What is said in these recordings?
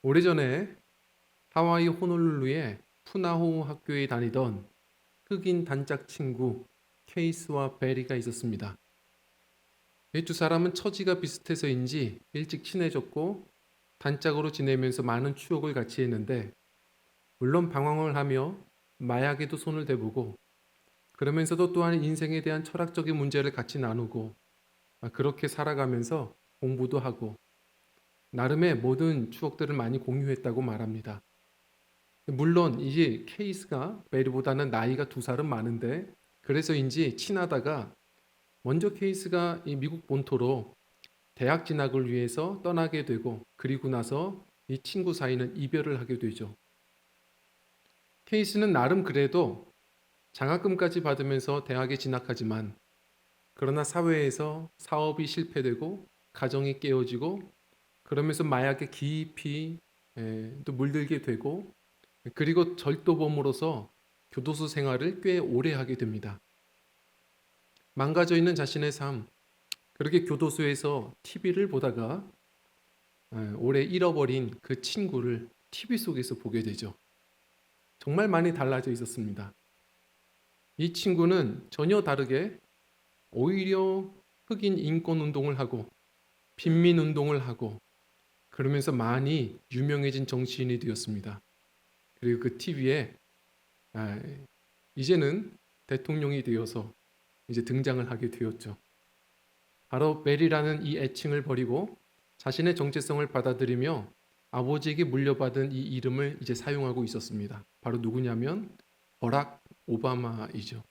오래전에 하와이 호놀룰루의 푸나호우 학교에 다니던 흑인 단짝 친구 케이스와 베리가 있었습니다. 이 두 사람은 처지가 비슷해서인지 일찍 친해졌고 단짝으로 지내면서 많은 추억을 같이 했는데, 물론 방황을 하며 마약에도 손을 대보고, 그러면서도 또한 인생에 대한 철학적인 문제를 같이 나누고, 그렇게 살아가면서 공부도 하고 나름의 모든 추억들을 많이 공유했다고 말합니다. 물론 이제 케이스가 베리보다는 나이가 2살은 많은데, 그래서인지 친하다가 먼저 케이스가 이 미국 본토로 대학 진학을 위해서 떠나게 되고, 그리고 나서 이 친구 사이는 이별을 하게 되죠. 케이스는 나름 그래도 장학금까지 받으면서 대학에 진학하지만, 그러나 사회에서 사업이 실패되고 가정이 깨어지고, 그러면서 마약에 깊이 또 물들게 되고, 그리고 절도범으로서 교도소 생활을 꽤 오래 하게 됩니다. 망가져 있는 자신의 삶, 그렇게 교도소에서 TV를 보다가 오래 잃어버린 그 친구를 TV 속에서 보게 되죠. 정말 많이 달라져 있었습니다. 이 친구는 전혀 다르게 오히려 흑인 인권 운동을 하고 빈민 운동을 하고, 그러면서 많이 유명해진 정치인이 되었습니다. 그리고 그 TV에 이제는 대통령이 되어서 이제 등장을 하게 되었죠. 바로 멜이라는 이 애칭을 버리고 자신의 정체성을 받아들이며 아버지에게 물려받은 이 이름을 이제 사용하고 있었습니다. 바로 누구냐면 버락 오바마이죠.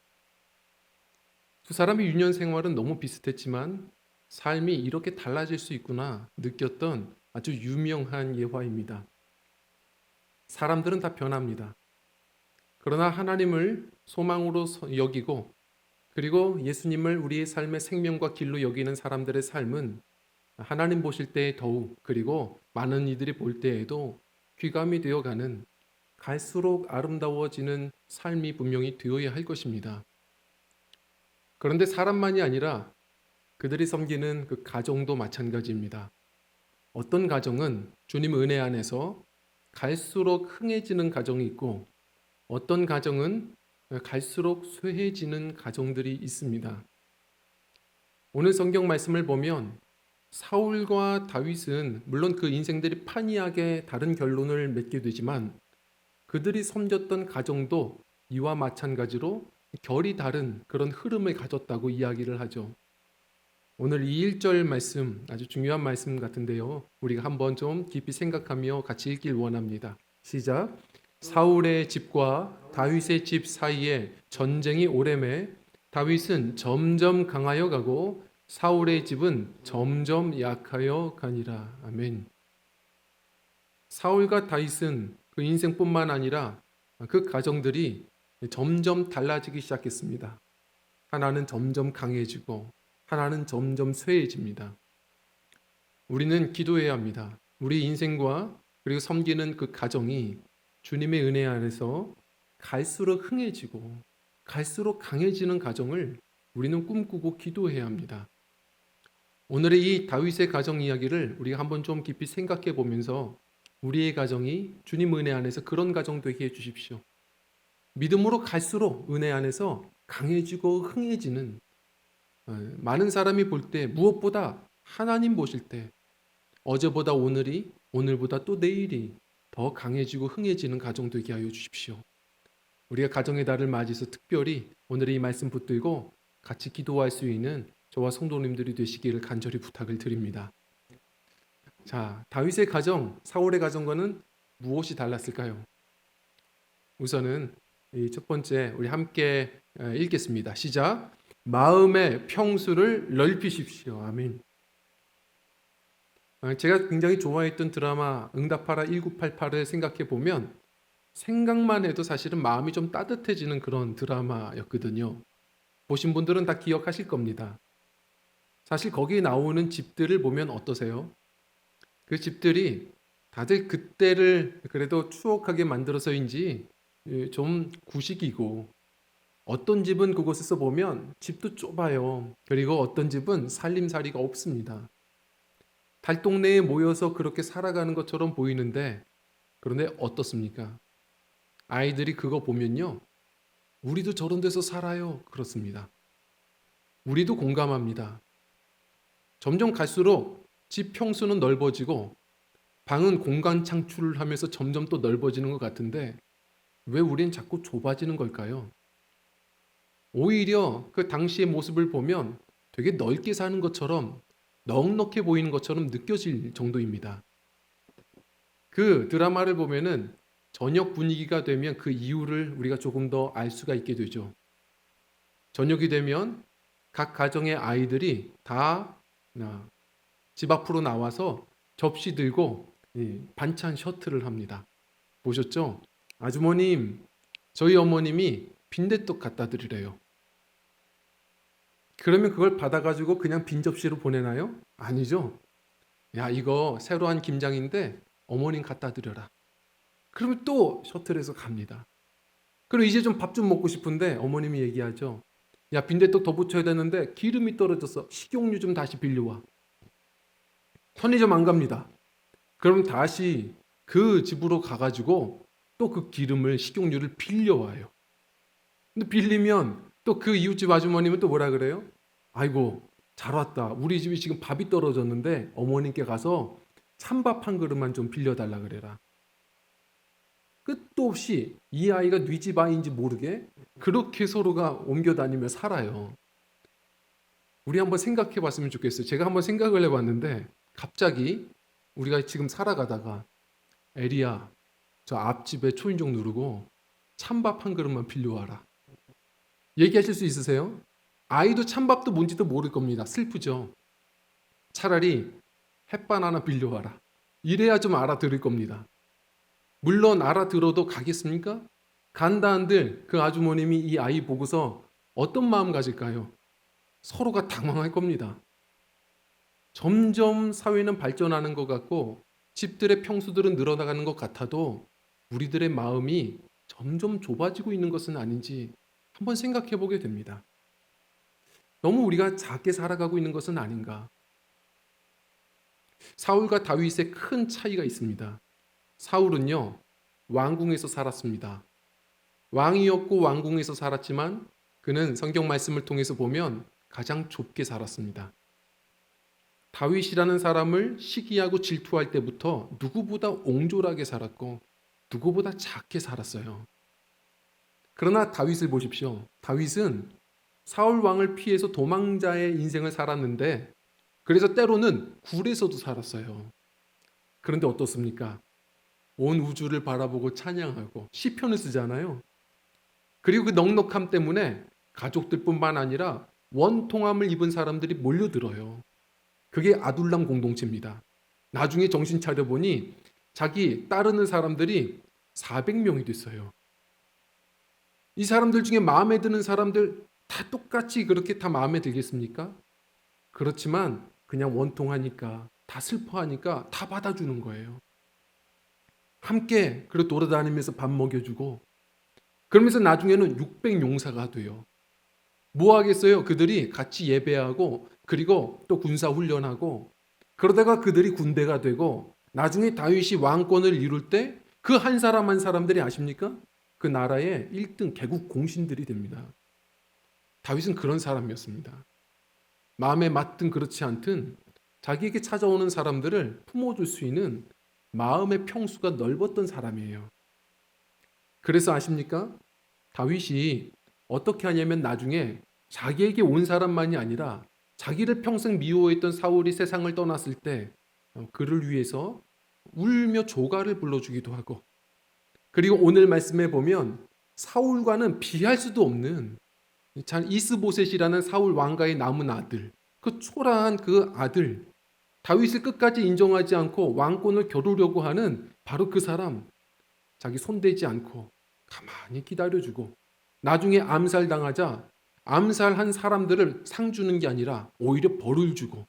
두 사람의 유년 생활은 너무 비슷했지만 삶이 이렇게 달라질 수 있구나 느꼈던 아주 유명한 예화입니다. 사람들은 다 변합니다. 그러나 하나님을 소망으로 여기고, 그리고 예수님을 우리의 삶의 생명과 길로 여기는 사람들의 삶은 하나님 보실 때에 더욱, 그리고 많은 이들이 볼 때에도 귀감이 되어가는, 갈수록 아름다워지는 삶이 분명히 되어야 할 것입니다. 그런데 사람만이 아니라 그들이 섬기는 그 가정도 마찬가지입니다. 어떤 가정은 주님 은혜 안에서 갈수록 흥해지는 가정이 있고, 어떤 가정은 갈수록 쇠해지는 가정들이 있습니다. 오늘 성경 말씀을 보면 사울과 다윗은 물론 그 인생들이 판이하게 다른 결론을 맺게 되지만, 그들이 섬겼던 가정도 이와 마찬가지로 결이 다른 그런 흐름을 가졌다고 이야기를 하죠. 오늘 이 1절 말씀 아주 중요한 말씀 같은데요. 우리가 한번 좀 깊이 생각하며 같이 읽길 원합니다. 시작. 사울의 집과 다윗의 집 사이에 전쟁이 오래매 다윗은 점점 강하여 가고 사울의 집은 점점 약하여 가니라. 아멘. 사울과 다윗은 그 인생뿐만 아니라 그 가정들이 점점 달라지기 시작했습니다. 하나는 점점 강해지고 하나는 점점 쇠해집니다. 우리는 기도해야 합니다. 우리 인생과 그리고 섬기는 그 가정이 주님의 은혜 안에서 갈수록 흥해지고 갈수록 강해지는 가정을 우리는 꿈꾸고 기도해야 합니다. 오늘의 이 다윗의 가정 이야기를 우리가 한번 좀 깊이 생각해 보면서 우리의 가정이 주님 은혜 안에서 그런 가정 되게 해 주십시오. 믿음으로 갈수록 은혜 안에서 강해지고 흥해지는, 많은 사람이 볼 때, 무엇보다 하나님 보실 때 어제보다 오늘이, 오늘보다 또 내일이 더 강해지고 흥해지는 가정 되게 하여 주십시오. 우리가 가정의 달을 맞이해서 특별히 오늘의 이 말씀 붙들고 같이 기도할 수 있는 저와 성도님들이 되시기를 간절히 부탁을 드립니다. 자, 다윗의 가정, 사울의 가정과는 무엇이 달랐을까요? 우선은 이 첫 번째 우리 함께 읽겠습니다. 시작. 마음의 평수를 넓히십시오. 아멘. 제가 굉장히 좋아했던 드라마 응답하라 1988을 생각해 보면 생각만 해도 사실은 마음이 좀 따뜻해지는 그런 드라마였거든요. 보신 분들은 다 기억하실 겁니다. 사실 거기에 나오는 집들을 보면 어떠세요? 그 집들이 다들 그때를 그래도 추억하게 만들어서인지 좀 구식이고, 어떤 집은 그곳에서 보면 집도 좁아요. 그리고 어떤 집은 살림살이가 없습니다. 달동네에 모여서 그렇게 살아가는 것처럼 보이는데, 그런데 어떻습니까? 아이들이 그거 보면요, 우리도 저런 데서 살아요. 그렇습니다. 우리도 공감합니다. 점점 갈수록 집 평수는 넓어지고 방은 공간 창출을 하면서 점점 또 넓어지는 것 같은데, 왜 우린 자꾸 좁아지는 걸까요? 오히려 그 당시의 모습을 보면 되게 넓게 사는 것처럼, 넉넉해 보이는 것처럼 느껴질 정도입니다. 그 드라마를 보면은 저녁 분위기가 되면 그 이유를 우리가 조금 더 알 수가 있게 되죠. 저녁이 되면 각 가정의 아이들이 다 집 앞으로 나와서 접시 들고 반찬 셔틀을 합니다. 보셨죠? 아주머님, 저희 어머님이 빈대떡 갖다 드리래요. 그러면 그걸 받아가지고 그냥 빈 접시로 보내나요? 아니죠. 야, 이거 새로 한 김장인데 어머님 갖다 드려라. 그러면 또 셔틀에서 갑니다. 그리고 이제 좀 밥 좀 먹고 싶은데 어머님이 얘기하죠. 야, 빈대떡 더 붙여야 되는데 기름이 떨어져서 식용유 좀 다시 빌려와. 편의점 안 갑니다. 그럼 다시 그 집으로 가가지고 또 그 기름을, 식용유를 빌려와요. 근데 빌리면 또 그 이웃집 아주머님은 또 뭐라 그래요? 아이고, 잘 왔다. 우리 집이 지금 밥이 떨어졌는데 어머님께 가서 찬밥 한 그릇만 좀 빌려달라 그래라. 끝도 없이 이 아이가 네 집 아이인지 모르게 그렇게 서로가 옮겨 다니며 살아요. 우리 한번 생각해 봤으면 좋겠어요. 제가 한번 생각을 해봤는데, 갑자기 우리가 지금 살아가다가 에리야, 저 앞집에 초인종 누르고 찬밥 한 그릇만 빌려와라. 얘기하실 수 있으세요? 아이도 찬밥도 뭔지도 모를 겁니다. 슬프죠. 차라리 햇반 하나 빌려와라. 이래야 좀 알아들을 겁니다. 물론 알아들어도 가겠습니까? 간다 한들 그 아주머님이 이 아이 보고서 어떤 마음 가질까요? 서로가 당황할 겁니다. 점점 사회는 발전하는 것 같고 집들의 평수들은 늘어나가는 것 같아도 우리들의 마음이 점점 좁아지고 있는 것은 아닌지 한번 생각해 보게 됩니다. 너무 우리가 작게 살아가고 있는 것은 아닌가? 사울과 다윗의 큰 차이가 있습니다. 사울은요, 왕궁에서 살았습니다. 왕이었고 왕궁에서 살았지만 그는 성경 말씀을 통해서 보면 가장 좁게 살았습니다. 다윗이라는 사람을 시기하고 질투할 때부터 누구보다 옹졸하게 살았고 누구보다 작게 살았어요. 그러나 다윗을 보십시오. 다윗은 사울 왕을 피해서 도망자의 인생을 살았는데, 그래서 때로는 굴에서도 살았어요. 그런데 어떻습니까? 온 우주를 바라보고 찬양하고 시편을 쓰잖아요. 그리고 그 넉넉함 때문에 가족들뿐만 아니라 원통함을 입은 사람들이 몰려들어요. 그게 아둘람 공동체입니다. 나중에 정신 차려보니 자기 따르는 사람들이 400명이 됐어요. 이 사람들 중에 마음에 드는 사람들 다 똑같이 그렇게 다 마음에 들겠습니까? 그렇지만 그냥 원통하니까, 다 슬퍼하니까 다 받아주는 거예요. 함께 그렇게 돌아다니면서 밥 먹여주고, 그러면서 나중에는 600용사가 돼요. 뭐 하겠어요? 그들이 같이 예배하고 그리고 또 군사 훈련하고, 그러다가 그들이 군대가 되고 나중에 다윗이 왕권을 이룰 때 그 한 사람 한 사람들이 아십니까? 그 나라의 1등 개국 공신들이 됩니다. 다윗은 그런 사람이었습니다. 마음에 맞든 그렇지 않든 자기에게 찾아오는 사람들을 품어줄 수 있는 마음의 평수가 넓었던 사람이에요. 그래서 아십니까? 다윗이 어떻게 하냐면 나중에 자기에게 온 사람만이 아니라 자기를 평생 미워했던 사울이 세상을 떠났을 때 그를 위해서 울며 조가를 불러주기도 하고, 그리고 오늘 말씀에 보면 사울과는 비할 수도 없는 이스보셋이라는 사울 왕가의 남은 아들, 그 초라한 그 아들, 다윗을 끝까지 인정하지 않고 왕권을 겨루려고 하는 바로 그 사람, 자기 손대지 않고 가만히 기다려주고, 나중에 암살당하자 암살한 사람들을 상 주는 게 아니라 오히려 벌을 주고,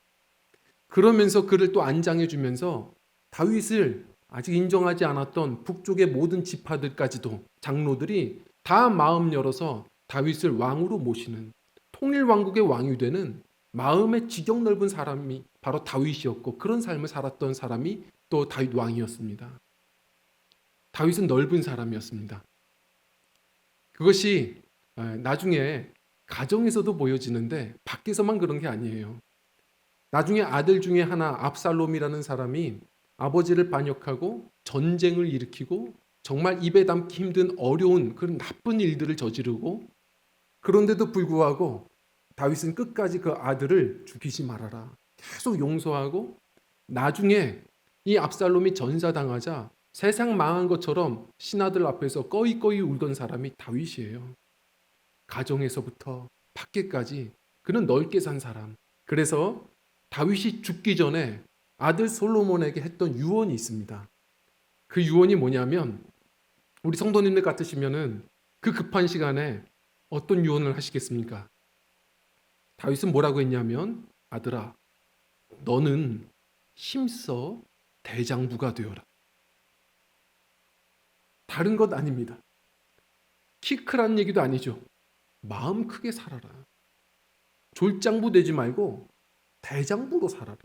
그러면서 그를 또 안장해주면서 다윗을 아직 인정하지 않았던 북쪽의 모든 지파들까지도, 장로들이 다 마음 열어서 다윗을 왕으로 모시는, 통일 왕국의 왕이 되는 마음의 지경 넓은 사람이 바로 다윗이었고 그런 삶을 살았던 사람이 또 다윗 왕이었습니다. 다윗은 넓은 사람이었습니다. 그것이 나중에 가정에서도 보여지는데 밖에서만 그런 게 아니에요. 나중에 아들 중에 하나 압살롬이라는 사람이 아버지를 반역하고 전쟁을 일으키고 정말 입에 담기 힘든 어려운 그런 나쁜 일들을 저지르고 그런데도 불구하고 다윗은 끝까지 그 아들을 죽이지 말아라. 계속 용서하고 나중에 이 압살롬이 전사당하자 세상 망한 것처럼 신하들 앞에서 꺼이꺼이 울던 사람이 다윗이에요. 가정에서부터 밖에까지 그는 넓게 산 사람. 그래서 다윗이 죽기 전에 아들 솔로몬에게 했던 유언이 있습니다. 그 유언이 뭐냐면 우리 성도님들 같으시면은 그 급한 시간에 어떤 유언을 하시겠습니까? 다윗은 뭐라고 했냐면 아들아 너는 힘써 대장부가 되어라. 다른 것 아닙니다. 키 크라는 얘기도 아니죠. 마음 크게 살아라. 졸장부 되지 말고 대장부로 살아라.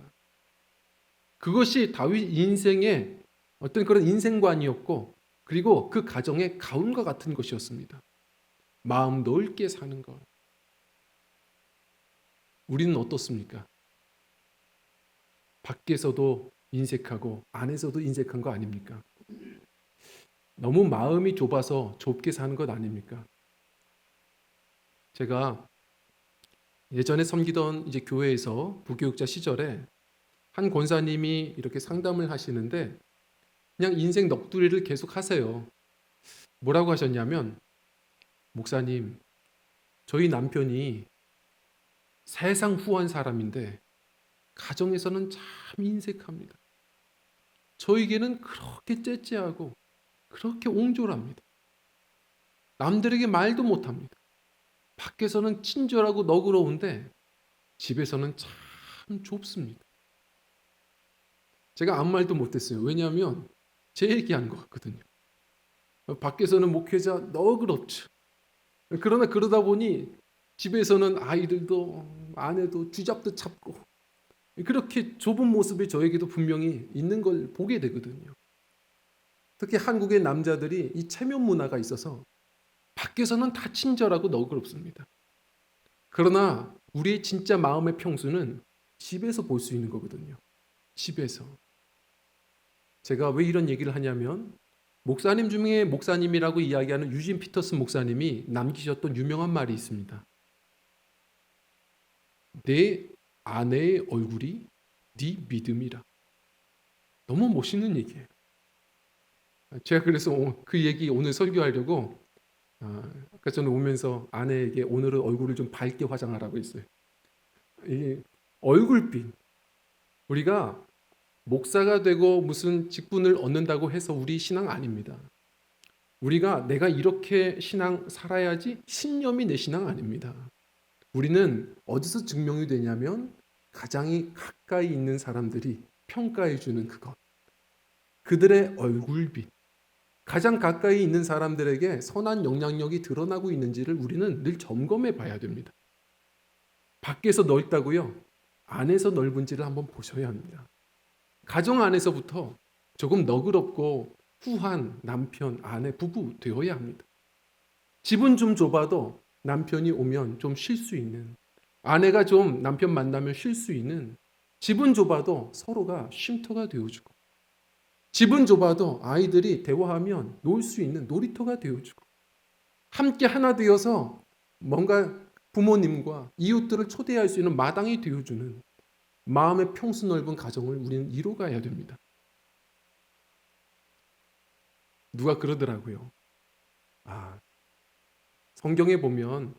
그것이 다윗 인생의 어떤 그런 인생관이었고 그리고 그 가정의 가훈과 같은 것이었습니다. 마음 넓게 사는 것. 우리는 어떻습니까? 밖에서도 인색하고 안에서도 인색한 거 아닙니까? 너무 마음이 좁아서 좁게 사는 것 아닙니까? 제가 예전에 섬기던 이제 교회에서 부교육자 시절에 한 권사님이 이렇게 상담을 하시는데 그냥 인생 넋두리를 계속 하세요. 뭐라고 하셨냐면 목사님 저희 남편이 세상 후한 사람인데 가정에서는 참 인색합니다. 저에게는 그렇게 째째하고 그렇게 옹졸합니다. 남들에게 말도 못합니다. 밖에서는 친절하고 너그러운데 집에서는 참 좁습니다. 제가 아무 말도 못했어요. 왜냐하면 제 얘기한 것 같거든요. 밖에서는 목회자 너그럽죠. 그러나 그러다 보니 집에서는 아이들도 아내도 쥐잡듯 잡고 그렇게 좁은 모습이 저에게도 분명히 있는 걸 보게 되거든요. 특히 한국의 남자들이 이 체면 문화가 있어서 밖에서는 다 친절하고 너그럽습니다. 그러나 우리의 진짜 마음의 평수는 집에서 볼 수 있는 거거든요. 집에서. 제가 왜 이런 얘기를 하냐면 목사님 중에 목사님이라고 이야기하는 유진 피터슨 목사님이 남기셨던 유명한 말이 있습니다. 내 아내의 얼굴이 네 믿음이라. 너무 멋있는 얘기예요. 제가 그래서 그 얘기 오늘 설교하려고 아까 저는 오면서 아내에게 오늘은 얼굴을 좀 밝게 화장하라고 했어요. 이 얼굴빛. 우리가 목사가 되고 무슨 직분을 얻는다고 해서 우리 신앙 아닙니다. 우리가 내가 이렇게 신앙 살아야지 신념이 내 신앙 아닙니다. 우리는 어디서 증명이 되냐면 가장 가까이 있는 사람들이 평가해 주는 그것. 그들의 얼굴빛. 가장 가까이 있는 사람들에게 선한 영향력이 드러나고 있는지를 우리는 늘 점검해 봐야 됩니다. 밖에서 넓다고요? 안에서 넓은지를 한번 보셔야 합니다. 가정 안에서부터 조금 너그럽고 후한 남편, 아내, 부부 되어야 합니다. 집은 좀 좁아도 남편이 오면 좀 쉴 수 있는, 아내가 좀 남편 만나면 쉴 수 있는, 집은 좁아도 서로가 쉼터가 되어주고, 집은 좁아도 아이들이 대화하면 놀 수 있는 놀이터가 되어주고, 함께 하나 되어서 뭔가 부모님과 이웃들을 초대할 수 있는 마당이 되어주는 마음의 평수 넓은 가정을 우리는 이뤄가야 됩니다. 누가 그러더라고요. 성경에 보면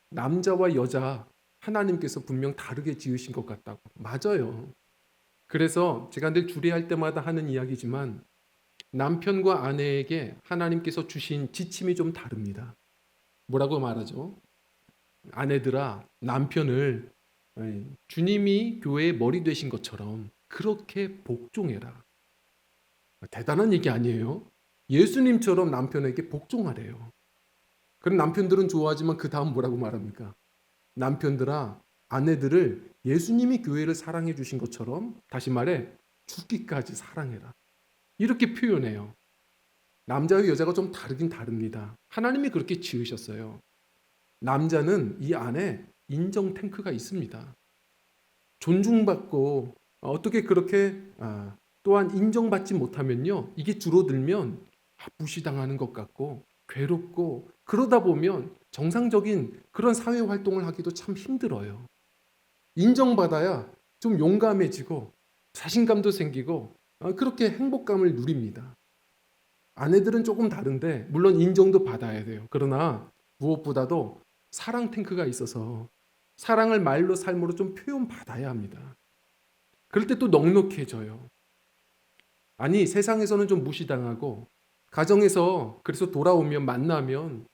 남자와 여자 하나님께서 분명 다르게 지으신 것 같다고. 맞아요. 그래서 제가 늘 주례할 때마다 하는 이야기지만 남편과 아내에게 하나님께서 주신 지침이 좀 다릅니다. 뭐라고 말하죠? 아내들아, 남편을 주님이 교회의 머리 되신 것처럼 그렇게 복종해라. 대단한 얘기 아니에요? 예수님처럼 남편에게 복종하래요. 그럼 남편들은 좋아하지만 그 다음 뭐라고 말합니까? 남편들아, 아내들을 예수님이 교회를 사랑해 주신 것처럼, 다시 말해 죽기까지 사랑해라, 이렇게 표현해요. 남자와 여자가 좀 다르긴 다릅니다. 하나님이 그렇게 지으셨어요. 남자는 이 안에 인정 탱크가 있습니다. 존중받고 어떻게 그렇게 또한 인정받지 못하면요, 이게 줄어들면 무시당하는 것 같고 괴롭고, 그러다 보면 정상적인 그런 사회 활동을 하기도 참 힘들어요. 인정받아야 좀 용감해지고 자신감도 생기고 그렇게 행복감을 누립니다. 아내들은 조금 다른데 물론 인정도 받아야 돼요. 그러나 무엇보다도 사랑 탱크가 있어서 사랑을 말로 삶으로 좀 표현받아야 합니다. 그럴 때 또 넉넉해져요. 아니, 세상에서는 좀 무시당하고 가정에서 그래서 돌아오면 만나면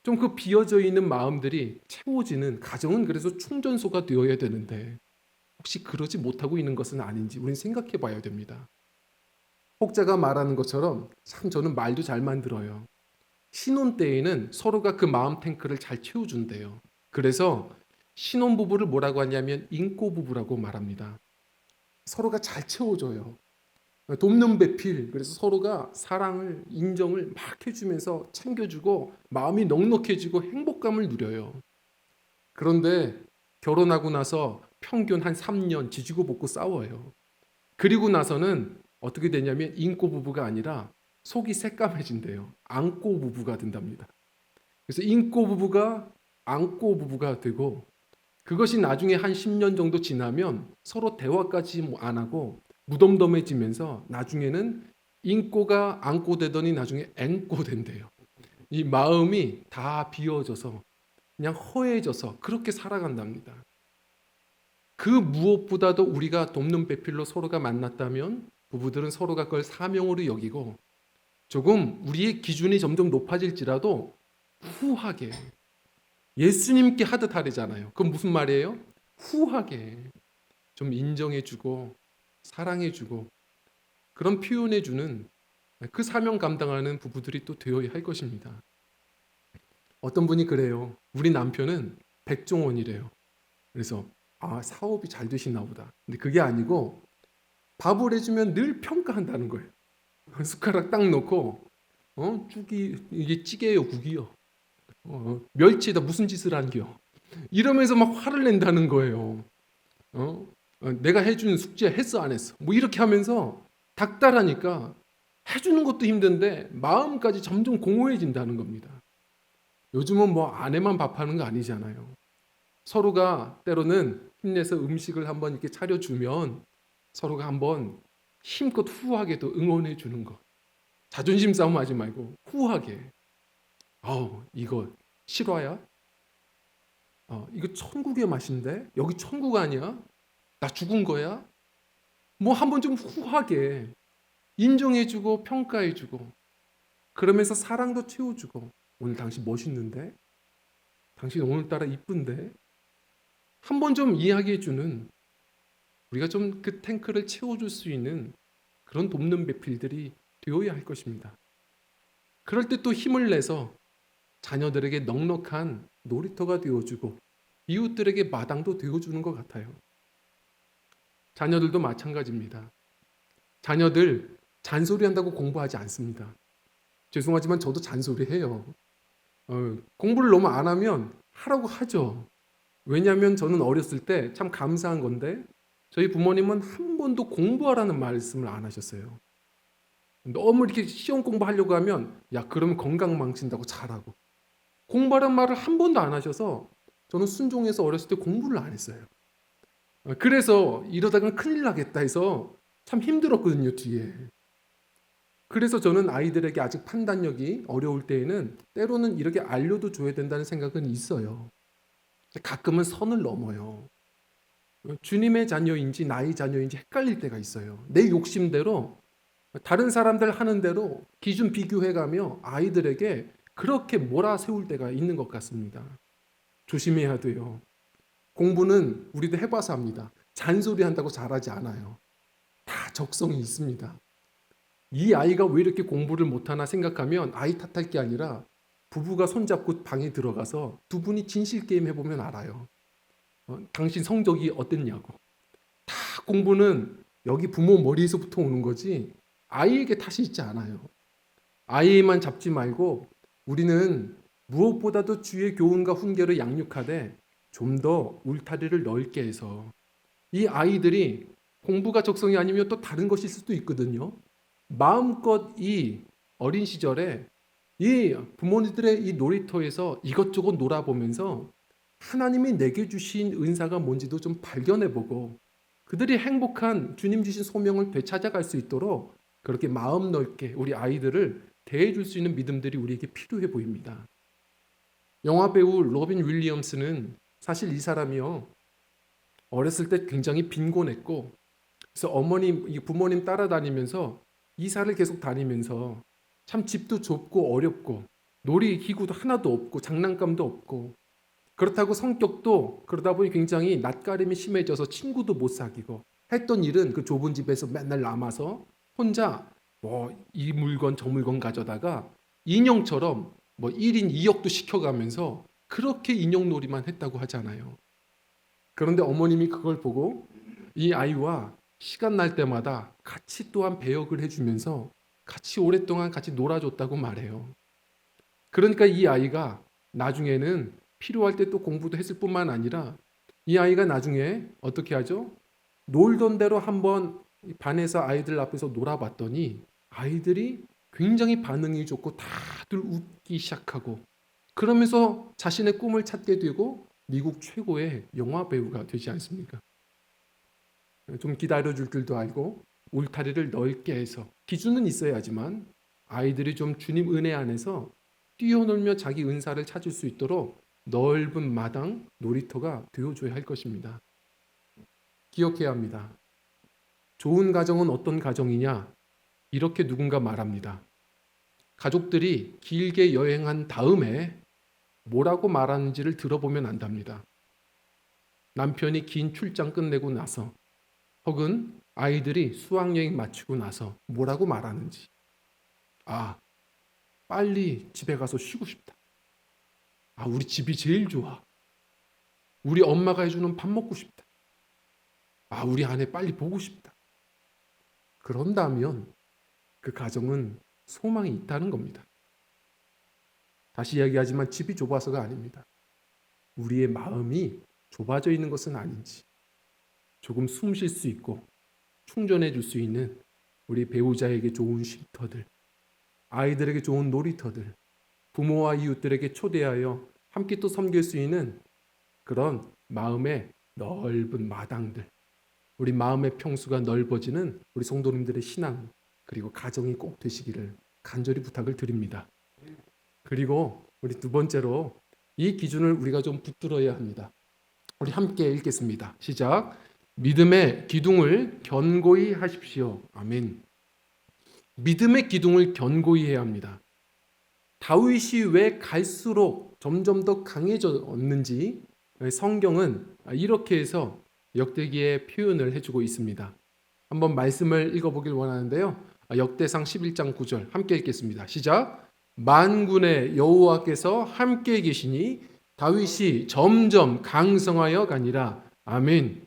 좀 그 비어져 있는 마음들이 채워지는, 가정은 그래서 충전소가 되어야 되는데 혹시 그러지 못하고 있는 것은 아닌지 우리는 생각해 봐야 됩니다. 혹자가 말하는 것처럼 참 저는 말도 잘 만들어요. 신혼 때에는 서로가 그 마음 탱크를 잘 채워준대요. 그래서 신혼부부를 뭐라고 하냐면 인꼬부부라고 말합니다. 서로가 잘 채워줘요. 돕는 배필, 그래서 서로가 사랑을, 인정을 막 해주면서 챙겨주고 마음이 넉넉해지고 행복감을 누려요. 그런데 결혼하고 나서 평균 한 3년 지지고 볶고 싸워요. 그리고 나서는 어떻게 되냐면 인꼬 부부가 아니라 속이 새까매진대요. 앙꼬 부부가 된답니다. 그래서 인꼬 부부가 앙꼬 부부가 되고, 그것이 나중에 한 10년 정도 지나면 서로 대화까지 안 하고 무덤덤해지면서 나중에는 인꼬가 앙꼬 되더니 나중에 앵꼬 된대요. 이 마음이 다 비어져서 그냥 허해져서 그렇게 살아간답니다. 그 무엇보다도 우리가 돕는 배필로 서로가 만났다면 부부들은 서로가 그걸 사명으로 여기고, 조금 우리의 기준이 점점 높아질지라도 후하게, 예수님께 하듯 하래잖아요. 그건 무슨 말이에요? 후하게 좀 인정해주고 사랑해주고 그런 표현해주는 그 사명 감당하는 부부들이 또 되어야 할 것입니다. 어떤 분이 그래요. 우리 남편은 백종원이래요. 그래서 사업이 잘 되시나 보다. 근데 그게 아니고 밥을 해주면 늘 평가한다는 거예요. 숟가락 딱 놓고 죽이 이게 찌개요 국이요, 멸치에다 무슨 짓을 한겨, 이러면서 막 화를 낸다는 거예요. 내가 해주는 숙제 했어 안 했어, 뭐 이렇게 하면서 닥달하니까 해주는 것도 힘든데 마음까지 점점 공허해진다는 겁니다. 요즘은 뭐 아내만 밥하는 거 아니잖아요. 서로가 때로는 힘내서 음식을 한번 이렇게 차려주면 서로가 한번 힘껏 후하게도 응원해 주는 것. 자존심 싸움 하지 말고 후하게. 이거 실화야? 이거 천국의 맛인데? 여기 천국 아니야? 나 죽은 거야? 뭐 한번 좀 후하게 인정해주고 평가해주고, 그러면서 사랑도 채워주고, 오늘 당신 멋있는데? 당신 오늘따라 이쁜데? 한번 좀 이야기해주는, 우리가 좀 그 탱크를 채워줄 수 있는 그런 돕는 배필들이 되어야 할 것입니다. 그럴 때 또 힘을 내서 자녀들에게 넉넉한 놀이터가 되어주고 이웃들에게 마당도 되어주는 것 같아요. 자녀들도 마찬가지입니다. 자녀들 잔소리한다고 공부하지 않습니다. 죄송하지만 저도 잔소리해요. 공부를 너무 안 하면 하라고 하죠. 왜냐하면 저는 어렸을 때 참 감사한 건데 저희 부모님은 한 번도 공부하라는 말씀을 안 하셨어요. 너무 이렇게 시험 공부하려고 하면 그러면 건강 망친다고 잘하고, 공부하라는 말을 한 번도 안 하셔서 저는 순종해서 어렸을 때 공부를 안 했어요. 그래서 이러다가 큰일 나겠다 해서 참 힘들었거든요, 뒤에. 그래서 저는 아이들에게 아직 판단력이 어려울 때에는 때로는 이렇게 알려도 줘야 된다는 생각은 있어요. 가끔은 선을 넘어요. 주님의 자녀인지 나의 자녀인지 헷갈릴 때가 있어요. 내 욕심대로 다른 사람들 하는 대로 기준 비교해가며 아이들에게 그렇게 몰아세울 때가 있는 것 같습니다. 조심해야 돼요. 공부는 우리도 해봐서 합니다. 잔소리 한다고 잘하지 않아요. 다 적성이 있습니다. 이 아이가 왜 이렇게 공부를 못하나 생각하면 아이 탓할 게 아니라 부부가 손잡고 방에 들어가서 두 분이 진실 게임 해보면 알아요. 당신 성적이 어땠냐고. 다 공부는 여기 부모 머리에서부터 오는 거지 아이에게 탓이 있지 않아요. 아이만 잡지 말고 우리는 무엇보다도 주의 교훈과 훈계를 양육하되 좀 더 울타리를 넓게 해서 이 아이들이 공부가 적성이 아니면 또 다른 것일 수도 있거든요. 마음껏 이 어린 시절에 이 부모님들의 이 놀이터에서 이것저것 놀아보면서 하나님이 내게 주신 은사가 뭔지도 좀 발견해보고 그들이 행복한 주님 주신 소명을 되찾아갈 수 있도록 그렇게 마음 넓게 우리 아이들을 대해줄 수 있는 믿음들이 우리에게 필요해 보입니다. 영화 배우 로빈 윌리엄스는 사실 이 사람이요 어렸을 때 굉장히 빈곤했고 그래서 부모님 따라다니면서 이사를 계속 다니면서 참 집도 좁고 어렵고 놀이기구도 하나도 없고 장난감도 없고 그렇다고 성격도 그러다 보니 굉장히 낯가림이 심해져서 친구도 못 사귀고 했던 일은 그 좁은 집에서 맨날 남아서 혼자 뭐 이 물건 저 물건 가져다가 인형처럼 뭐 1인 2역도 시켜가면서 그렇게 인형놀이만 했다고 하잖아요. 그런데 어머님이 그걸 보고 이 아이와 시간 날 때마다 같이 또한 배역을 해주면서 같이 오랫동안 같이 놀아줬다고 말해요. 그러니까 이 아이가 나중에는 필요할 때 또 공부도 했을 뿐만 아니라 이 아이가 나중에 어떻게 하죠? 놀던 대로 한번 반에서 아이들 앞에서 놀아봤더니 아이들이 굉장히 반응이 좋고 다들 웃기 시작하고 그러면서 자신의 꿈을 찾게 되고 미국 최고의 영화 배우가 되지 않습니까? 좀 기다려줄 줄도 알고 울타리를 넓게 해서 기준은 있어야지만 아이들이 좀 주님 은혜 안에서 뛰어놀며 자기 은사를 찾을 수 있도록 넓은 마당, 놀이터가 되어줘야 할 것입니다. 기억해야 합니다. 좋은 가정은 어떤 가정이냐? 이렇게 누군가 말합니다. 가족들이 길게 여행한 다음에 뭐라고 말하는지를 들어보면 안답니다. 남편이 긴 출장 끝내고 나서 혹은 아이들이 수학여행 마치고 나서 뭐라고 말하는지. 아, 빨리 집에 가서 쉬고 싶다. 아, 우리 집이 제일 좋아. 우리 엄마가 해주는 밥 먹고 싶다. 아, 우리 아내 빨리 보고 싶다. 그런다면 그 가정은 소망이 있다는 겁니다. 다시 이야기하지만 집이 좁아서가 아닙니다. 우리의 마음이 좁아져 있는 것은 아닌지 조금 숨 쉴 수 있고 충전해 줄 수 있는 우리 배우자에게 좋은 쉼터들, 아이들에게 좋은 놀이터들, 부모와 이웃들에게 초대하여 함께 또 섬길 수 있는 그런 마음의 넓은 마당들, 우리 마음의 평수가 넓어지는 우리 성도님들의 신앙 그리고 가정이 꼭 되시기를 간절히 부탁을 드립니다. 그리고 우리 두 번째로 이 기준을 우리가 좀 붙들어야 합니다. 우리 함께 읽겠습니다. 시작. 믿음의 기둥을 견고히 하십시오. 아멘. 믿음의 기둥을 견고히 해야 합니다. 다윗이 왜 갈수록 점점 더 강해졌는지 성경은 이렇게 해서 역대기에 표현을 해주고 있습니다. 한번 말씀을 읽어보길 원하는데요. 역대상 11장 9절 함께 읽겠습니다. 시작. 만군의 여호와께서 함께 계시니 다윗이 점점 강성하여 가니라. 아멘.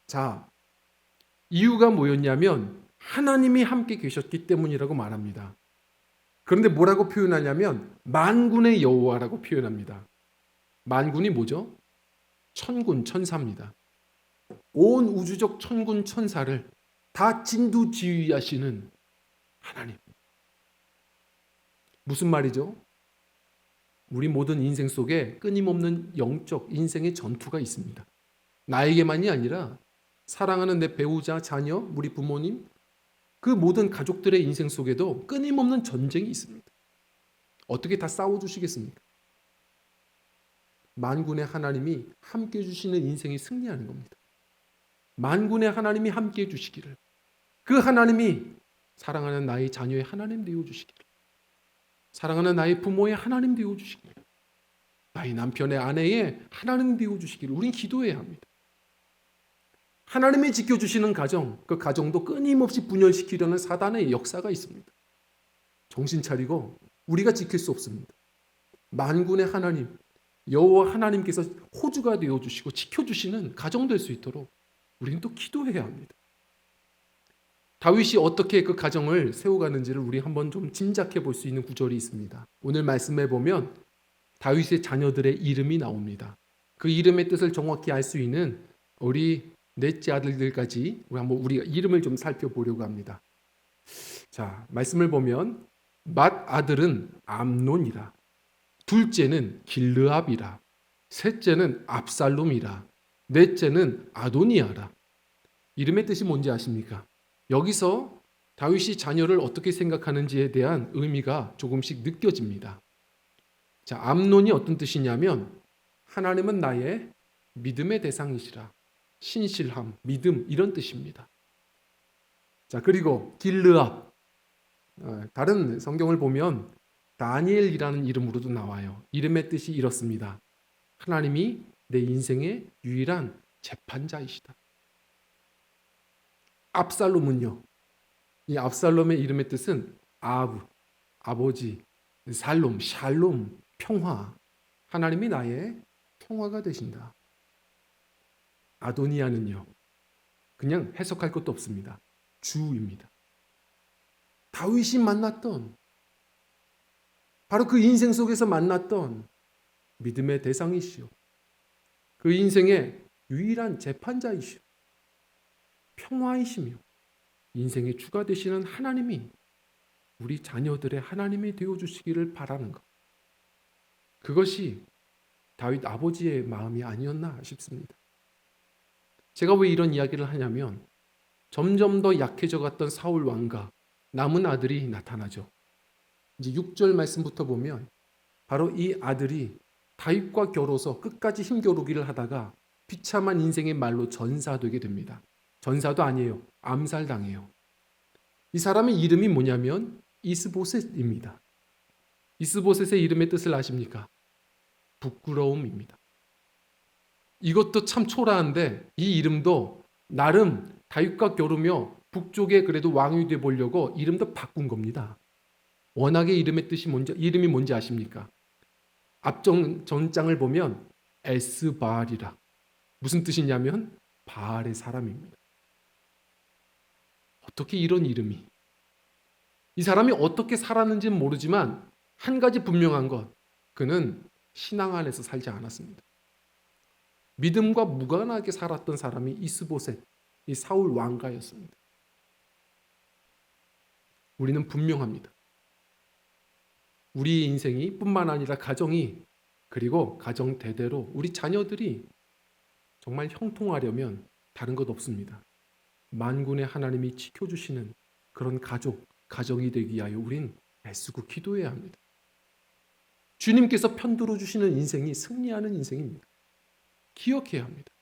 자, 이유가 뭐였냐면 하나님이 함께 계셨기 때문이라고 말합니다. 그런데 뭐라고 표현하냐면 만군의 여호와라고 표현합니다. 만군이 뭐죠? 천군 천사입니다. 온 우주적 천군 천사를 다 진두지휘하시는 하나님. 무슨 말이죠? 우리 모든 인생 속에 끊임없는 영적 인생의 전투가 있습니다. 나에게만이 아니라 사랑하는 내 배우자, 자녀, 우리 부모님, 그 모든 가족들의 인생 속에도 끊임없는 전쟁이 있습니다. 어떻게 다 싸워주시겠습니까? 만군의 하나님이 함께 해주시는 인생이 승리하는 겁니다. 만군의 하나님이 함께 해주시기를, 그 하나님이 사랑하는 나의 자녀의 하나님 되어주시기를, 사랑하는 나의 부모의 하나님 되어주시기를, 나의 남편의 아내의 하나님 되어주시기를 우린 기도해야 합니다. 하나님이 지켜주시는 가정, 그 가정도 끊임없이 분열시키려는 사단의 역사가 있습니다. 정신 차리고 우리가 지킬 수 없습니다. 만군의 하나님, 여호와 하나님께서 호주가 되어주시고 지켜주시는 가정 될 수 있도록 우리는 또 기도해야 합니다. 다윗이 어떻게 그 가정을 세워가는지를 우리 한번 좀 짐작해 볼 수 있는 구절이 있습니다. 오늘 말씀해 보면 다윗의 자녀들의 이름이 나옵니다. 그 이름의 뜻을 정확히 알 수 있는 우리 넷째 아들들까지 우리가 이름을 좀 살펴보려고 합니다. 자, 말씀을 보면 맏 아들은 암논이라, 둘째는 길르압이라, 셋째는 압살롬이라, 넷째는 아도니아라. 이름의 뜻이 뭔지 아십니까? 여기서 다윗이 자녀를 어떻게 생각하는지에 대한 의미가 조금씩 느껴집니다. 자, 암논이 어떤 뜻이냐면 하나님은 나의 믿음의 대상이시라, 신실함, 믿음 이런 뜻입니다. 자, 그리고 길르압, 다른 성경을 보면 다니엘이라는 이름으로도 나와요. 이름의 뜻이 이렇습니다. 하나님이 내 인생의 유일한 재판자이시다. 압살롬은요, 이 압살롬의 이름의 뜻은 아버지, 살롬, 샬롬, 평화. 하나님이 나의 평화가 되신다. 아도니아는요, 그냥 해석할 것도 없습니다. 주입니다. 다윗이 만났던, 바로 그 인생 속에서 만났던 믿음의 대상이시오. 그 인생의 유일한 재판자이시오. 평화이시며 인생의 주가 되시는 하나님이 우리 자녀들의 하나님이 되어주시기를 바라는 것. 그것이 다윗 아버지의 마음이 아니었나 싶습니다. 제가 왜 이런 이야기를 하냐면 점점 더 약해져 갔던 사울 왕과 남은 아들이 나타나죠. 이제 6절 말씀부터 보면 바로 이 아들이 다윗과 겨뤄서 끝까지 힘겨루기를 하다가 비참한 인생의 말로 전사되게 됩니다. 전사도 아니에요. 암살당해요. 이 사람의 이름이 뭐냐면 이스보셋입니다. 이스보셋의 이름의 뜻을 아십니까? 부끄러움입니다. 이것도 참 초라한데 이 이름도 나름 다윗과 겨루며 북쪽에 그래도 왕이 돼 보려고 이름도 바꾼 겁니다. 워낙에 이름의 뜻이 이름이 뭔지 아십니까? 앞전 전장을 보면 에스바알이라. 무슨 뜻이냐면 바알의 사람입니다. 어떻게 이런 이름이? 이 사람이 어떻게 살았는지는 모르지만 한 가지 분명한 것, 그는 신앙 안에서 살지 않았습니다. 믿음과 무관하게 살았던 사람이 이스보셋, 이 사울 왕가였습니다. 우리는 분명합니다. 우리 인생이 뿐만 아니라 가정이, 그리고 가정 대대로 우리 자녀들이 정말 형통하려면 다른 것 없습니다. 만군의 하나님이 지켜주시는 그런 가정이 되기 위하여 우린 애쓰고 기도해야 합니다. 주님께서 편들어 주시는 인생이 승리하는 인생입니다. 기억해야 합니다.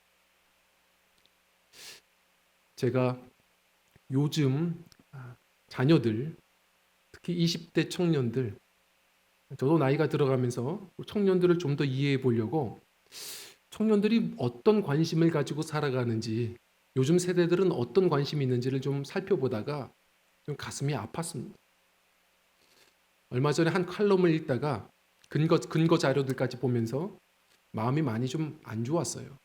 제가 요즘 자녀들, 특히 20대 청년들, 저도 나이가 들어가면서 청년들을 좀 더 이해해 보려고 청년들이 어떤 관심을 가지고 살아가는지, 요즘 세대들은 어떤 관심이 있는지를 좀 살펴보다가 좀 가슴이 아팠습니다. 얼마 전에 한 칼럼을 읽다가 근거 자료들까지 보면서 마음이 많이 좀 안 좋았어요.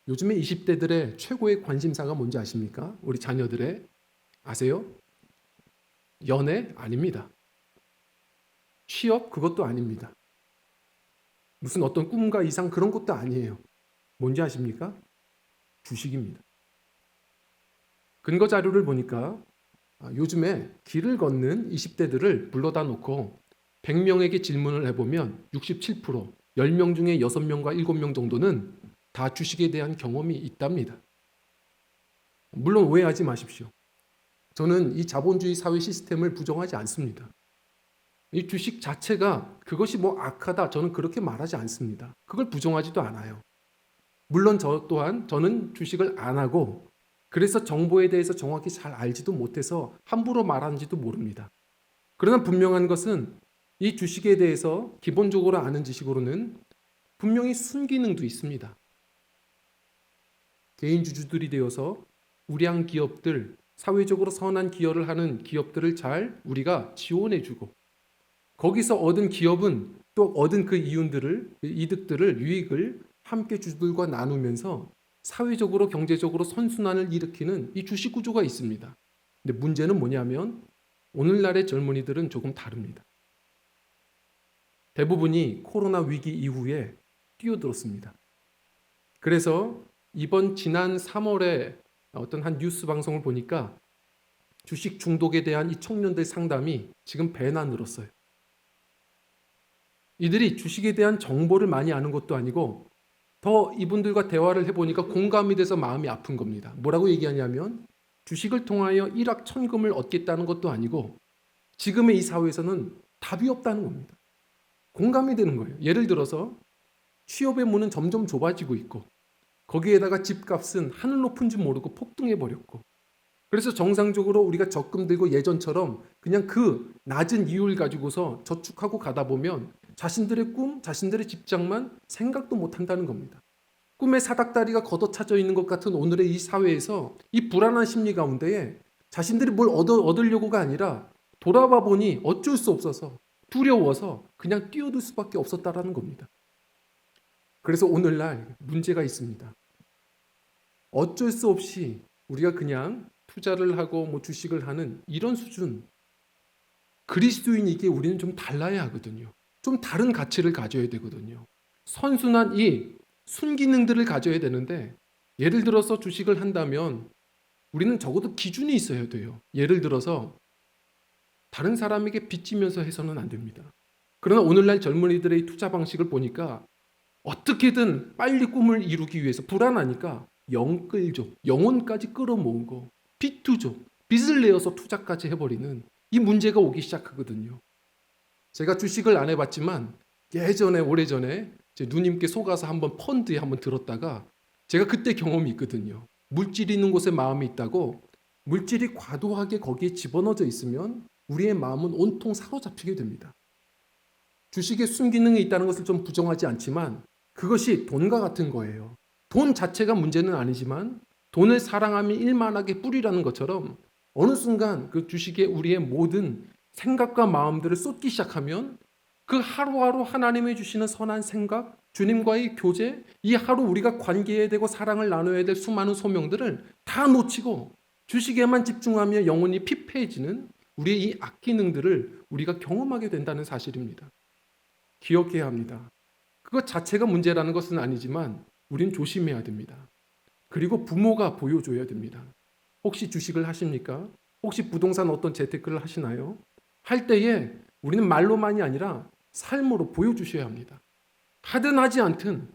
요즘에 20대들의 최고의 관심사가 뭔지 아십니까? 우리 자녀들의. 아세요? 연애? 아닙니다. 취업? 그것도 아닙니다. 무슨 어떤 꿈과 이상 그런 것도 아니에요. 뭔지 아십니까? 주식입니다. 근거 자료를 보니까 요즘에 길을 걷는 20대들을 불러다 놓고 100명에게 질문을 해보면 67%, 10명 중에 6명과 7명 정도는 다 주식에 대한 경험이 있답니다. 물론 오해하지 마십시오. 저는 이 자본주의 사회 시스템을 부정하지 않습니다. 이 주식 자체가 그것이 뭐 악하다, 저는 그렇게 말하지 않습니다. 그걸 부정하지도 않아요. 물론 저 또한 저는 주식을 안 하고 그래서 정보에 대해서 정확히 잘 알지도 못해서 함부로 말하는지도 모릅니다. 그러나 분명한 것은 이 주식에 대해서 기본적으로 아는 지식으로는 분명히 순기능도 있습니다. 개인 주주들이 되어서 우량 기업들, 사회적으로 선한 기여를 하는 기업들을 잘 우리가 지원해주고 거기서 얻은 기업은 또 얻은 그 이득들을 유익을 함께 주들과 나누면서 사회적으로 경제적으로 선순환을 일으키는 이 주식 구조가 있습니다. 근데 문제는 뭐냐면 오늘날의 젊은이들은 조금 다릅니다. 대부분이 코로나 위기 이후에 뛰어들었습니다. 그래서 지난 3월에 어떤 한 뉴스 방송을 보니까 주식 중독에 대한 이 청년들 상담이 지금 배나 늘었어요. 이들이 주식에 대한 정보를 많이 아는 것도 아니고 더 이분들과 대화를 해보니까 공감이 돼서 마음이 아픈 겁니다. 뭐라고 얘기하냐면 주식을 통하여 일확천금을 얻겠다는 것도 아니고 지금의 이 사회에서는 답이 없다는 겁니다. 공감이 되는 거예요. 예를 들어서 취업의 문은 점점 좁아지고 있고 거기에다가 집값은 하늘 높은 줄 모르고 폭등해 버렸고 그래서 정상적으로 우리가 적금 들고 예전처럼 그냥 그 낮은 이율 가지고서 저축하고 가다 보면 자신들의 꿈, 자신들의 직장만 생각도 못 한다는 겁니다. 꿈의 사닥다리가 걷어차져 있는 것 같은 오늘의 이 사회에서 이 불안한 심리 가운데에 자신들이 뭘 얻으려고가 아니라 돌아봐 보니 어쩔 수 없어서 두려워서 그냥 뛰어들 수밖에 없었다라는 겁니다. 그래서 오늘날 문제가 있습니다. 어쩔 수 없이 우리가 그냥 투자를 하고 뭐 주식을 하는 이런 수준, 그리스도인이기에 우리는 좀 달라야 하거든요. 좀 다른 가치를 가져야 되거든요. 선순환 이 순기능들을 가져야 되는데 예를 들어서 주식을 한다면 우리는 적어도 기준이 있어야 돼요. 예를 들어서 다른 사람에게 빚지면서 해서는 안 됩니다. 그러나 오늘날 젊은이들의 투자 방식을 보니까 어떻게든 빨리 꿈을 이루기 위해서 불안하니까 영끌족, 영혼까지 끌어모으고 빚투족, 빚을 내어서 투자까지 해버리는 이 문제가 오기 시작하거든요. 제가 주식을 안 해봤지만 예전에 오래전에 제 누님께 속아서 한번 펀드에 한번 들었다가 제가 그때 경험이 있거든요. 물질이 있는 곳에 마음이 있다고 물질이 과도하게 거기에 집어넣어져 있으면 우리의 마음은 온통 사로잡히게 됩니다. 주식에 순기능이 있다는 것을 좀 부정하지 않지만 그것이 돈과 같은 거예요. 돈 자체가 문제는 아니지만 돈을 사랑하며 일만하게 뿌리라는 것처럼 어느 순간 그 주식에 우리의 모든 생각과 마음들을 쏟기 시작하면 그 하루하루 하나님이 주시는 선한 생각, 주님과의 교제, 이 하루 우리가 관계해야 되고 사랑을 나눠야 될 수많은 소명들을 다 놓치고 주식에만 집중하며 영혼이 피폐해지는 우리의 이 악기능들을 우리가 경험하게 된다는 사실입니다. 기억해야 합니다. 그것 자체가 문제라는 것은 아니지만 우린 조심해야 됩니다. 그리고 부모가 보여줘야 됩니다. 혹시 주식을 하십니까? 혹시 부동산 어떤 재테크를 하시나요? 할 때에 우리는 말로만이 아니라 삶으로 보여주셔야 합니다. 하든 하지 않든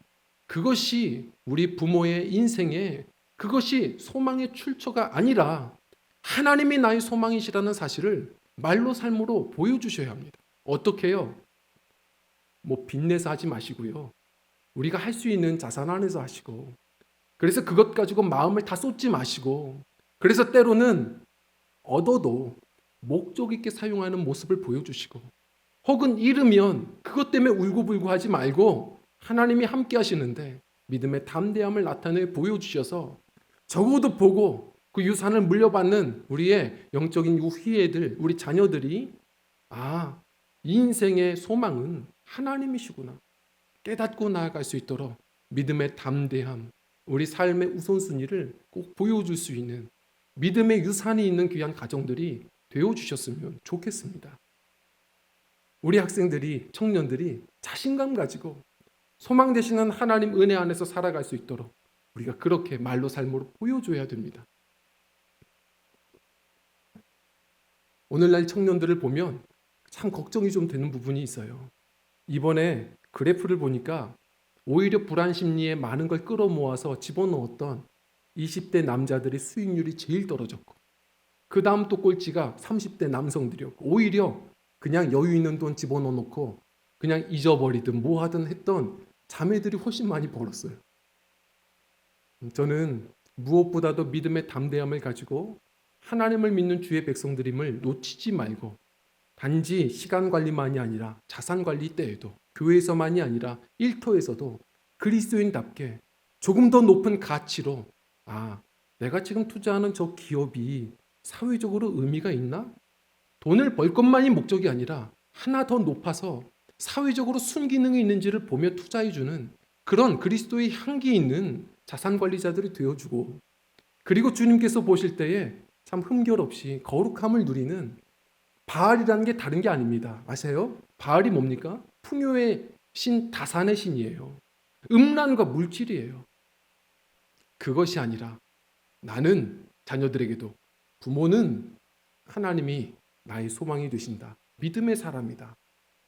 그것이 우리 부모의 인생에 그것이 소망의 출처가 아니라 하나님이 나의 소망이시라는 사실을 말로 삶으로 보여주셔야 합니다. 어떻게 해요? 뭐 빚내서 하지 마시고요. 우리가 할 수 있는 자산 안에서 하시고 그래서 그것 가지고 마음을 다 쏟지 마시고 그래서 때로는 얻어도 목적 있게 사용하는 모습을 보여주시고 혹은 잃으면 그것 때문에 울고불고 하지 말고 하나님이 함께 하시는데 믿음의 담대함을 나타내 보여주셔서 적어도 보고 그 유산을 물려받는 우리의 영적인 후예들, 우리 자녀들이 이 인생의 소망은 하나님이시구나 깨닫고 나아갈 수 있도록 믿음의 담대함, 우리 삶의 우선순위를 꼭 보여줄 수 있는 믿음의 유산이 있는 귀한 가정들이 되어주셨으면 좋겠습니다. 우리 학생들이, 청년들이 자신감 가지고 소망 되시는 하나님 은혜 안에서 살아갈 수 있도록 우리가 그렇게 말로 삶으로 보여줘야 됩니다. 오늘날 청년들을 보면 참 걱정이 좀 되는 부분이 있어요. 이번에 그래프를 보니까 오히려 불안 심리에 많은 걸 끌어모아서 집어넣었던 20대 남자들의 수익률이 제일 떨어졌고 그 다음 또 꼴찌가 30대 남성들이었고 오히려 그냥 여유 있는 돈 집어넣어놓고 그냥 잊어버리든 뭐 하든 했던 자매들이 훨씬 많이 벌었어요. 저는 무엇보다도 믿음의 담대함을 가지고 하나님을 믿는 주의 백성들임을 놓치지 말고 단지 시간 관리만이 아니라 자산 관리 때에도 교회에서만이 아니라 일터에서도 그리스도인답게 조금 더 높은 가치로 내가 지금 투자하는 저 기업이 사회적으로 의미가 있나? 돈을 벌 것만이 목적이 아니라 하나 더 높아서 사회적으로 순기능이 있는지를 보며 투자해주는 그런 그리스도의 향기 있는 자산 관리자들이 되어주고, 그리고 주님께서 보실 때에 참 흠결 없이 거룩함을 누리는 바알이라는 게 다른 게 아닙니다. 아세요? 바알이 뭡니까? 풍요의 신, 다산의 신이에요. 음란과 물질이에요. 그것이 아니라 나는 자녀들에게도, 부모는 하나님이 나의 소망이 되신다, 믿음의 사람이다,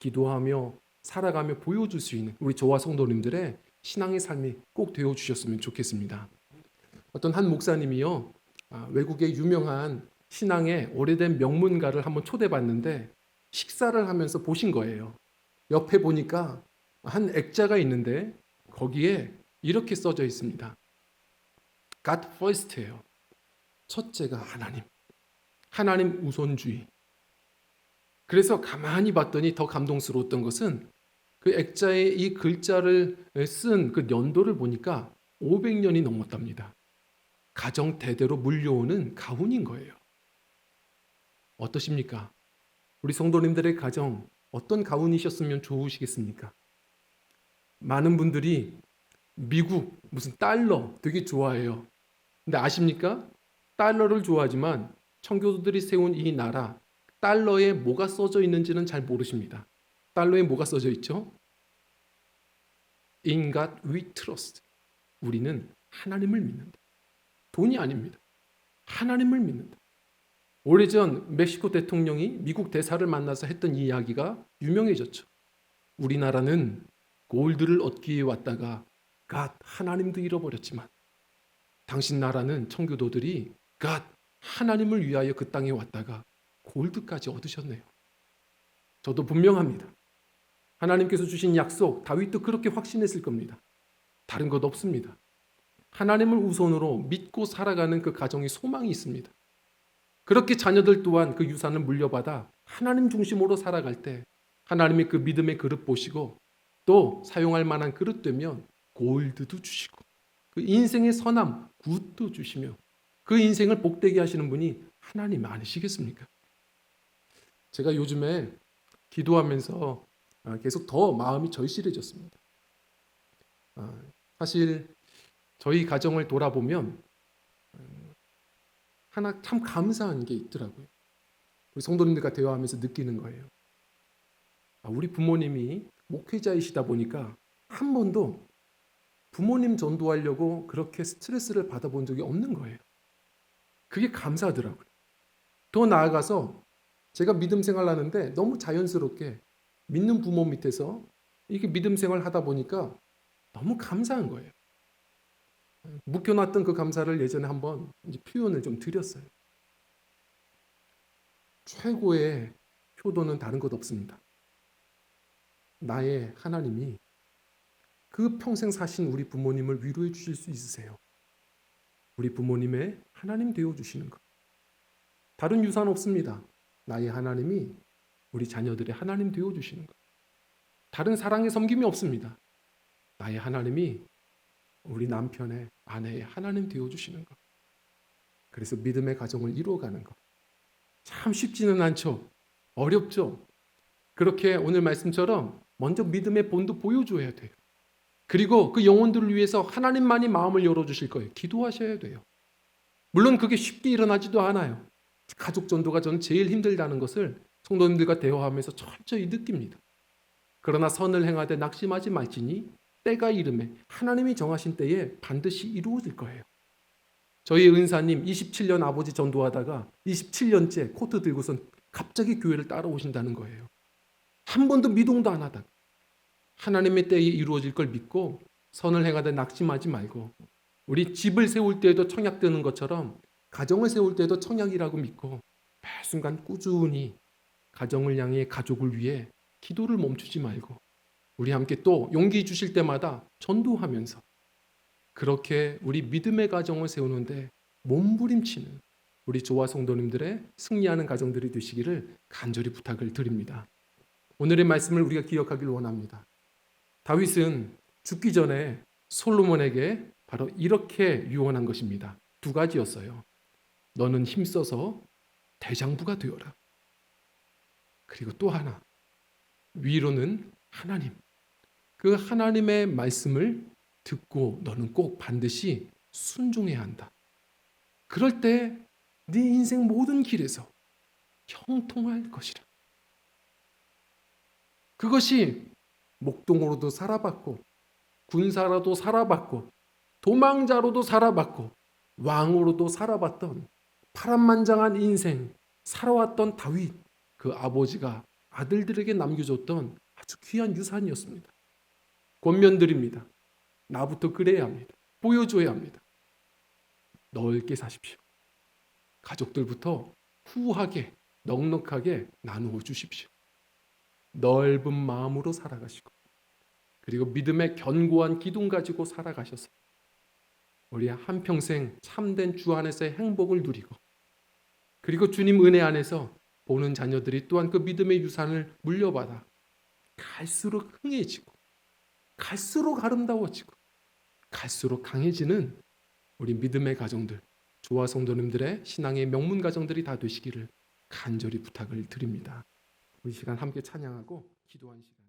기도하며 살아가며 보여줄 수 있는 우리 저와 성도님들의 신앙의 삶이 꼭 되어주셨으면 좋겠습니다. 어떤 한 목사님이요, 외국의 유명한 신앙의 오래된 명문가를 한번 초대받는데 식사를 하면서 보신 거예요. 옆에 보니까 한 액자가 있는데 거기에 이렇게 써져 있습니다. God first예요. 첫째가 하나님, 하나님 우선주의. 그래서 가만히 봤더니 더 감동스러웠던 것은 그 액자에 이 글자를 쓴 그 연도를 보니까 500년이 넘었답니다. 가정 대대로 물려오는 가훈인 거예요. 어떠십니까? 우리 성도님들의 가정 어떤 가훈이셨으면 좋으시겠습니까? 많은 분들이 미국 무슨 달러 되게 좋아해요. 근데 아십니까? 달러를 좋아하지만 청교도들이 세운 이 나라, 달러에 뭐가 써져 있는지는 잘 모르십니다. 달러에 뭐가 써져 있죠? In God we trust. 우리는 하나님을 믿는다. 돈이 아닙니다. 하나님을 믿는다. 오래전 멕시코 대통령이 미국 대사를 만나서 했던 이야기가 유명해졌죠. 우리나라는 골드를 얻기 위해 왔다가 God, 하나님도 잃어버렸지만 당신 나라는 청교도들이 God, 하나님을 위하여 그 땅에 왔다가 골드까지 얻으셨네요. 저도 분명합니다. 하나님께서 주신 약속, 다윗도 그렇게 확신했을 겁니다. 다른 것 없습니다. 하나님을 우선으로 믿고 살아가는 그 가정에 소망이 있습니다. 그렇게 자녀들 또한 그 유산을 물려받아 하나님 중심으로 살아갈 때 하나님이 그 믿음의 그릇 보시고 또 사용할 만한 그릇 되면 골드도 주시고 그 인생의 선함, 굿도 주시며 그 인생을 복되게 하시는 분이 하나님 아니시겠습니까? 제가 요즘에 기도하면서 계속 더 마음이 절실해졌습니다. 사실 저희 가정을 돌아보면 하나 참 감사한 게 있더라고요. 우리 성도님들과 대화하면서 느끼는 거예요. 우리 부모님이 목회자이시다 보니까 한 번도 부모님 전도하려고 그렇게 스트레스를 받아본 적이 없는 거예요. 그게 감사하더라고요. 더 나아가서 제가 믿음 생활하는데 너무 자연스럽게 믿는 부모 밑에서 이렇게 믿음 생활 하다 보니까 너무 감사한 거예요. 묵혀놨던 그 감사를 예전에 한번 이제 표현을 좀 드렸어요. 최고의 효도는 다른 것 없습니다. 나의 하나님이 그 평생 사신 우리 부모님을 위로해 주실 수 있으세요. 우리 부모님의 하나님 되어 주시는 것. 다른 유산 없습니다. 나의 하나님이 우리 자녀들의 하나님 되어 주시는 것. 다른 사랑의 섬김이 없습니다. 나의 하나님이 우리 남편의, 아내의 하나님 되어 주시는 것. 그래서 믿음의 가정을 이루어가는 것. 참 쉽지는 않죠. 어렵죠. 그렇게 오늘 말씀처럼 먼저 믿음의 본도 보여줘야 돼요. 그리고 그 영혼들을 위해서 하나님만이 마음을 열어주실 거예요. 기도하셔야 돼요. 물론 그게 쉽게 일어나지도 않아요. 가족 전도가 저는 제일 힘들다는 것을 성도님들과 대화하면서 철저히 느낍니다. 그러나 선을 행하되 낙심하지 말지니 때가 이름에 하나님이 정하신 때에 반드시 이루어질 거예요. 저희 은사님 27년 아버지 전도하다가 27년째 코트 들고선 갑자기 교회를 따라오신다는 거예요. 한 번도 미동도 안 하다가 하나님의 때에 이루어질 걸 믿고 선을 행하되 낙심하지 말고 우리 집을 세울 때에도 청약 드는 것처럼 가정을 세울 때도 청약이라고 믿고 매 순간 꾸준히 가정을 향해 가족을 위해 기도를 멈추지 말고 우리 함께 또 용기 주실 때마다 전도하면서 그렇게 우리 믿음의 가정을 세우는데 몸부림치는 우리 조화 성도님들의 승리하는 가정들이 되시기를 간절히 부탁을 드립니다. 오늘의 말씀을 우리가 기억하길 원합니다. 다윗은 죽기 전에 솔로몬에게 바로 이렇게 유언한 것입니다. 두 가지였어요. 너는 힘써서 대장부가 되어라. 그리고 또 하나, 위로는 하나님, 그 하나님의 말씀을 듣고 너는 꼭 반드시 순종해야 한다. 그럴 때 네 인생 모든 길에서 형통할 것이라. 그것이 목동으로도 살아봤고 군사로도 살아봤고 도망자로도 살아봤고 왕으로도 살아봤던 파란만장한 인생 살아왔던 다윗, 그 아버지가 아들들에게 남겨줬던 아주 귀한 유산이었습니다. 권면드립니다. 나부터 그래야 합니다. 보여줘야 합니다. 넓게 사십시오. 가족들부터 후하게 넉넉하게 나누어 주십시오. 넓은 마음으로 살아가시고 그리고 믿음의 견고한 기둥 가지고 살아가셔서 우리 한평생 참된 주 안에서의 행복을 누리고 그리고 주님 은혜 안에서 보는 자녀들이 또한 그 믿음의 유산을 물려받아 갈수록 흥해지고 갈수록 아름다워지고 갈수록 강해지는 우리 믿음의 가정들, 주와 성도님들의 신앙의 명문 가정들이 다 되시기를 간절히 부탁을 드립니다. 우리 시간 함께 찬양하고 기도한 시간.